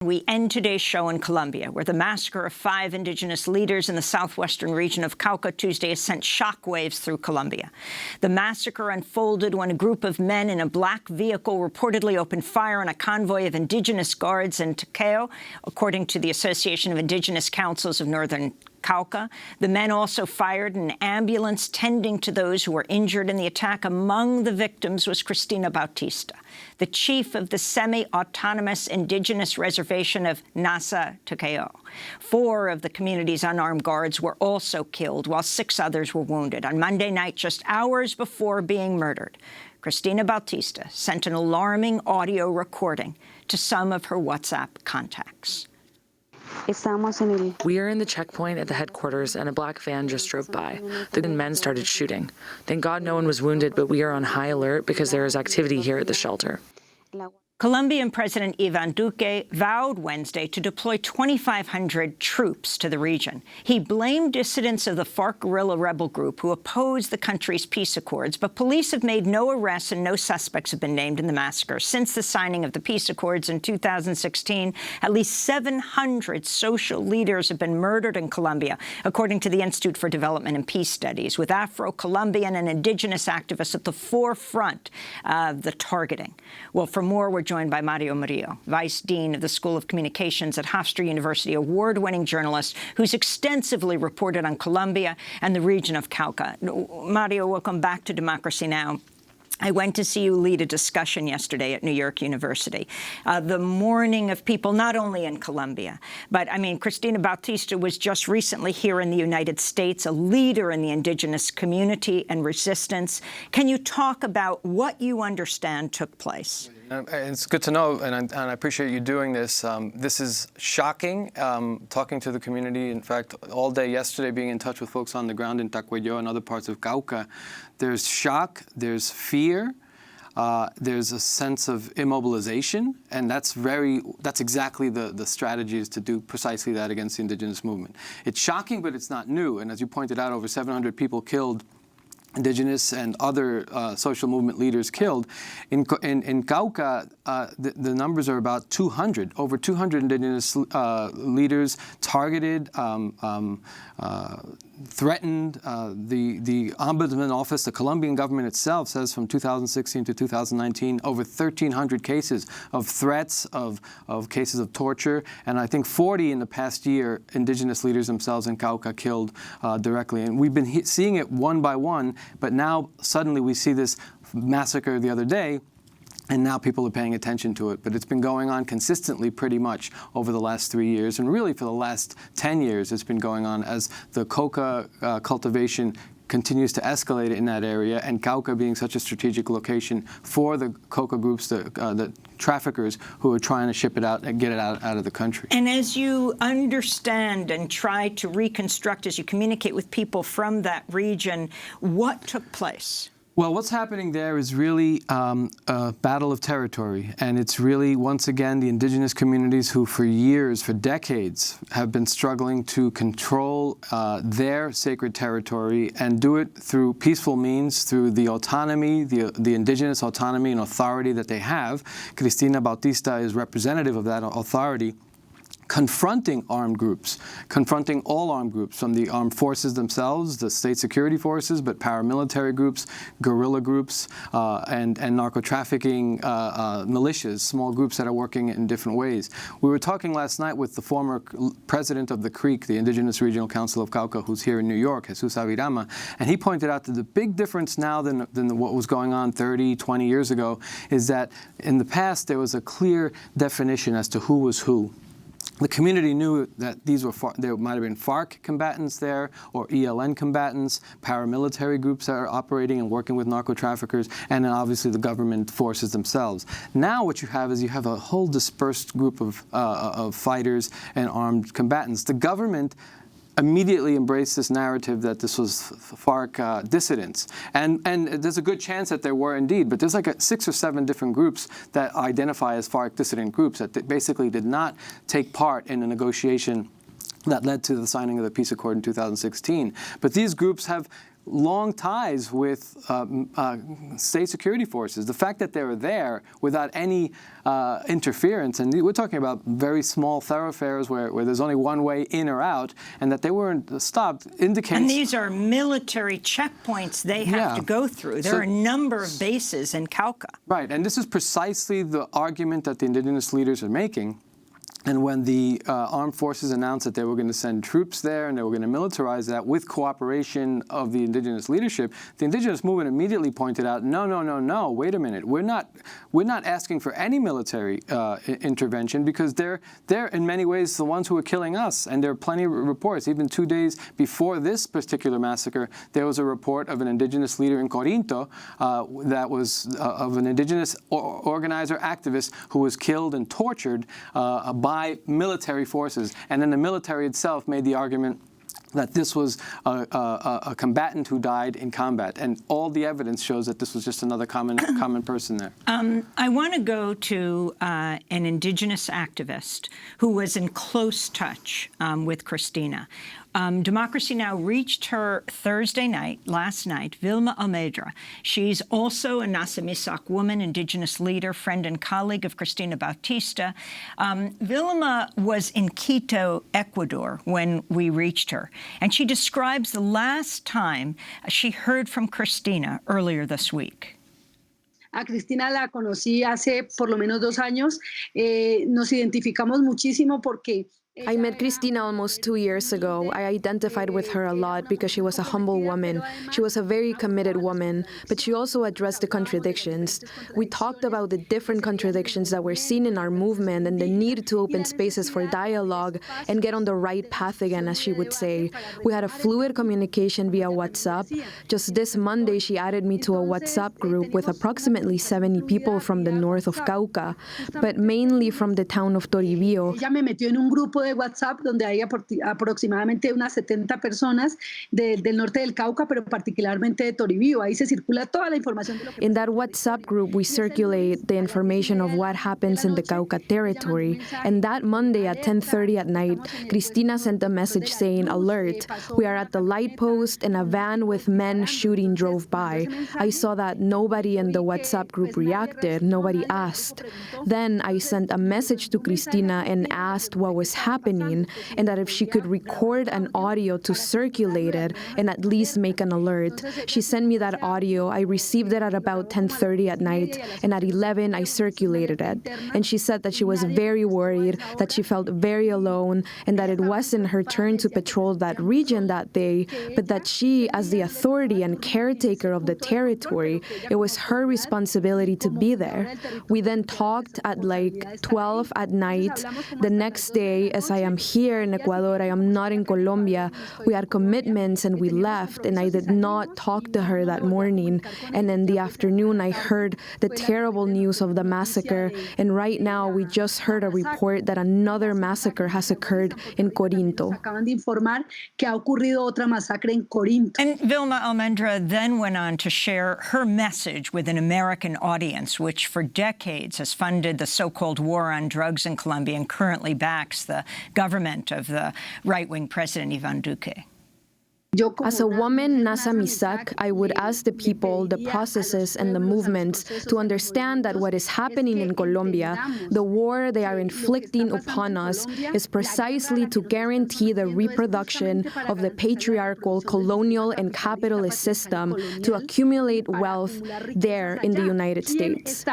We end today's show in Colombia, where the massacre of 5 indigenous leaders in the southwestern region of Cauca Tuesday has sent shockwaves through Colombia. The massacre unfolded when a group of men in a black vehicle reportedly opened fire on a convoy of indigenous guards in Tacueyó, according to the Association of Indigenous Councils of Northern Cauca. The men also fired an ambulance tending to those who were injured in the attack. Among the victims was Cristina Bautista, the chief of the semi-autonomous indigenous reservation of Nasa Tacueyó. 4 of the community's unarmed guards were also killed, while 6 others were wounded. On Monday night, just hours before being murdered, Cristina Bautista sent an alarming audio recording to some of her WhatsApp contacts. We are in the checkpoint at the headquarters, and a black van just drove by. The men started shooting. Thank God no one was wounded, but we are on high alert because there is activity here at the shelter. Colombian President Ivan Duque vowed Wednesday to deploy 2,500 troops to the region. He blamed dissidents of the FARC guerrilla rebel group who opposed the country's peace accords, but police have made no arrests and no suspects have been named in the massacre. Since the signing of the peace accords in 2016, at least 700 social leaders have been murdered in Colombia, according to the Institute for Development and Peace Studies, with Afro-Colombian and Indigenous activists at the forefront of the targeting. Well, for more, we're joined by Mario Murillo, Vice Dean of the School of Communications at Hofstra University, award-winning journalist who's extensively reported on Colombia and the region of Cauca. Mario, welcome back to Democracy Now! I went to see you lead a discussion yesterday at New York University. The mourning of people, not only in Colombia, but, I mean, Cristina Bautista was just recently here in the United States, a leader in the indigenous community and resistance. Can you talk about what you understand took place? It's good to know, and I appreciate you doing this. This is shocking, talking to the community. In fact, all day yesterday, being in touch with folks on the ground in Tacueyó and other parts of Cauca. There's shock, there's fear, there's a sense of immobilization, and that's exactly the strategy, is to do precisely that against the indigenous movement. It's shocking, but it's not new. And as you pointed out, over 700 people killed, indigenous and other social movement leaders killed. In Cauca, the numbers are about 200. Over 200 indigenous leaders targeted, threatened. The Ombudsman Office, the Colombian government itself, says from 2016 to 2019, over 1,300 cases of threats, of cases of torture, and I think 40 in the past year, indigenous leaders themselves in Cauca killed directly. And we've been seeing it one by one, but now suddenly we see this massacre the other day, and now people are paying attention to it. But it's been going on consistently pretty much over the last 3 years. And really for the last 10 years, it's been going on as the coca cultivation continues to escalate in that area, and Cauca being such a strategic location for the coca groups, the traffickers who are trying to ship it out and get it out of the country. And as you understand and try to reconstruct, as you communicate with people from that region, what took place? Well, what's happening there is really a battle of territory, and it's really, once again, the indigenous communities who for years, for decades, have been struggling to control their sacred territory and do it through peaceful means, through the autonomy, the indigenous autonomy and authority that they have. Cristina Bautista is representative of that authority, confronting armed groups, confronting all armed groups, from the armed forces themselves, the state security forces, but paramilitary groups, guerrilla groups, and narco-trafficking militias, small groups that are working in different ways. We were talking last night with the former president of the CREEC, the Indigenous Regional Council of Cauca, who's here in New York, Jesus Avirama, and he pointed out that the big difference now than what was going on 30, 20 years ago is that in the past there was a clear definition as to who was who. The community knew that there might have been FARC combatants there, or ELN combatants, paramilitary groups that are operating and working with narco-traffickers, and then obviously the government forces themselves. Now what you have is a whole dispersed group of fighters and armed combatants. The government immediately embraced this narrative that this was FARC dissidents. And there's a good chance that there were indeed, but there's like 6 or 7 different groups that identify as FARC dissident groups that basically did not take part in a negotiation that led to the signing of the peace accord in 2016. But these groups have long ties with state security forces. The fact that they were there without any interference, and we're talking about very small thoroughfares where there's only one way in or out, and that they weren't stopped indicates... And these are military checkpoints they have to go through. There are a number of bases in Cauca. Right, and this is precisely the argument that the indigenous leaders are making. And when the armed forces announced that they were going to send troops there and they were going to militarize that with cooperation of the indigenous leadership, the indigenous movement immediately pointed out, no, wait a minute. We're not asking for any military intervention because they're in many ways the ones who are killing us. And there are plenty of reports. Even 2 days before this particular massacre, there was a report of an indigenous leader in Corinto that was of an indigenous organizer activist who was killed and tortured by military forces. And then the military itself made the argument that this was a combatant who died in combat. And all the evidence shows that this was just another common person there. I want to go to an indigenous activist who was in close touch with Cristina. Democracy Now! Reached her Thursday night, last night, Vilma Almendra. She's also a Nasa Misak woman, indigenous leader, friend and colleague of Cristina Bautista. Vilma was in Quito, Ecuador, when we reached her. And she describes the last time she heard from Cristina earlier this week. A Cristina la conocí hace por lo menos 2 años. Nos identificamos muchísimo porque I met Cristina almost 2 years ago. I identified with her a lot because she was a humble woman. She was a very committed woman, but she also addressed the contradictions. We talked about the different contradictions that we're seeing in our movement and the need to open spaces for dialogue and get on the right path again, as she would say. We had a fluid communication via WhatsApp. Just this Monday, she added me to a WhatsApp group with approximately 70 people from the north of Cauca, but mainly from the town of Toribio. Ella me metió en un grupo de WhatsApp donde hay aproximadamente unas 70 personas del norte del Cauca, pero particularmente de Toribio. Ahí se circula toda la información. In that WhatsApp group, we circulate the information of what happens in the Cauca territory. And that Monday at 10:30 at night, Cristina sent a message saying, "Alert, we are at the light post and a van with men shooting drove by." I saw that nobody in the WhatsApp group reacted, nobody asked. Then I sent a message to Cristina and asked what was happening, and that if she could record an audio to circulate it and at least make an alert. She sent me that audio. I received it at about 10:30 at night, and at 11 I circulated it. And she said that she was very worried, that she felt very alone, and that it wasn't her turn to patrol that region that day, but that she, as the authority and caretaker of the territory, it was her responsibility to be there. We then talked at like 12 at night. The next day, as I am here in Ecuador, I am not in Colombia, we had commitments and we left, and I did not talk to her that morning. And in the afternoon, I heard the terrible news of the massacre, and right now we just heard a report that another massacre has occurred in Corinto. Acaban de informar que ha ocurrido otra masacre en Corinto. And Vilma Almendra then went on to share her message with an American audience, which for decades has funded the so-called war on drugs in Colombia and currently backs the government of the right-wing President Ivan Duque. As a woman, Nasa Misak, I would ask the people, the processes, and the movements to understand that what is happening in Colombia, the war they are inflicting upon us, is precisely to guarantee the reproduction of the patriarchal, colonial, and capitalist system to accumulate wealth there in the United States.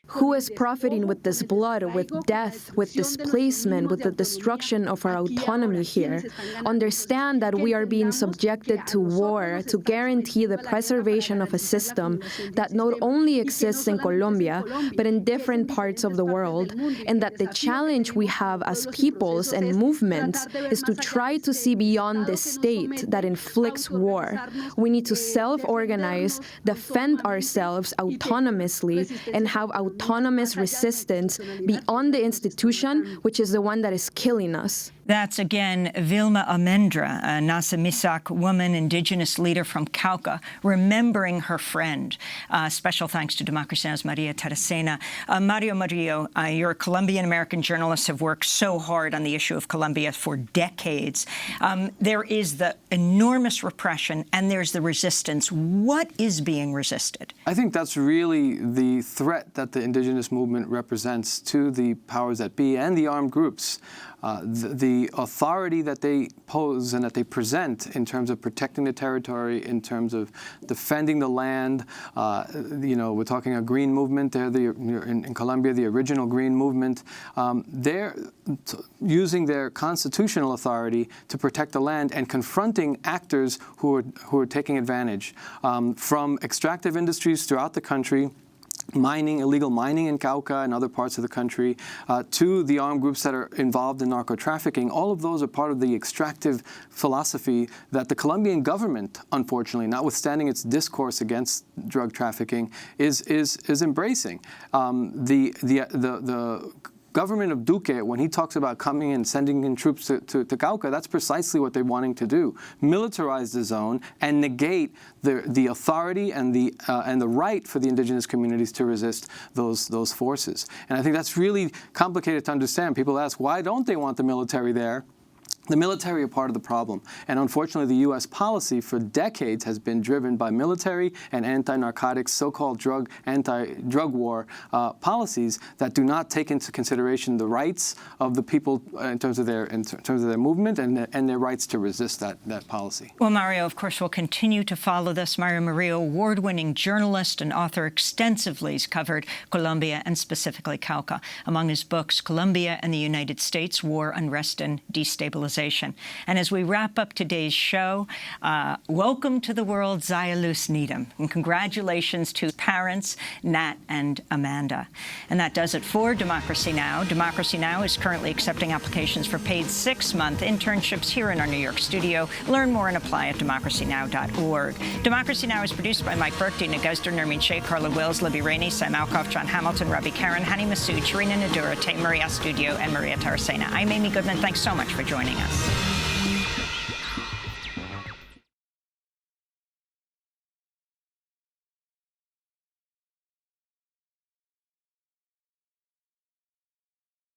Who is profiting with this blood, with death, with displacement, with the destruction of our autonomy here? Understand that we are being subjected to war to guarantee the preservation of a system that not only exists in Colombia, but in different parts of the world, and that the challenge we have as peoples and movements is to try to see beyond this state that inflicts war. We need to self-organize, defend ourselves autonomously, and have autonomous resistance beyond the institution, which is the one that is killing us. That's again Vilma Almendra, a Nasa Misak woman, indigenous leader from Cauca, remembering her friend. Special thanks to Democracy Now!'s Maria Terracena. Mario Murillo, you're a Colombian-American journalist, have worked so hard on the issue of Colombia for decades. There is the enormous repression and there's the resistance. What is being resisted? I think that's really the threat that the indigenous movement represents to the powers that be and the armed groups. The authority that they pose and that they present in terms of protecting the territory, in terms of defending the land. We're talking a green movement. They're in Colombia, the original green movement. They're using their constitutional authority to protect the land and confronting actors who are taking advantage from extractive industries throughout the country, illegal mining in Cauca and other parts of the country, to the armed groups that are involved in narco-trafficking. All of those are part of the extractive philosophy that the Colombian government, unfortunately, notwithstanding its discourse against drug trafficking, is embracing. The government of Duque, when he talks about coming and sending in troops to Cauca, that's precisely what they're wanting to do: militarize the zone and negate the authority and the right for the indigenous communities to resist those forces. And I think that's really complicated to understand. People ask, why don't they want the military there? The military are part of the problem, and unfortunately the U.S. policy for decades has been driven by military and anti-narcotics, so-called anti-drug war policies that do not take into consideration the rights of the people in terms of their movement and their rights to resist that policy. Well, Mario, of course, we'll continue to follow this. Mario Murillo, award-winning journalist and author, extensively has covered Colombia and specifically Cauca. Among his books, Colombia and the United States: War, Unrest, and Destabilization. And as we wrap up today's show, welcome to the world, Zaya Luz Needham, and congratulations to parents, Nat and Amanda. And that does it for Democracy Now! Democracy Now! Is currently accepting applications for paid 6-month internships here in our New York studio. Learn more and apply at democracynow.org. Democracy Now! Is produced by Mike Burke, Dina Guzder, Nermeen Sheikh, Carla Wills, Libby Rainey, Sam Alkoff, John Hamilton, Robbie Karen, Hani Masood, Sharina Nadura, Tay Maria Studio, and Maria Terracena. I'm Amy Goodman. Thanks so much for joining us.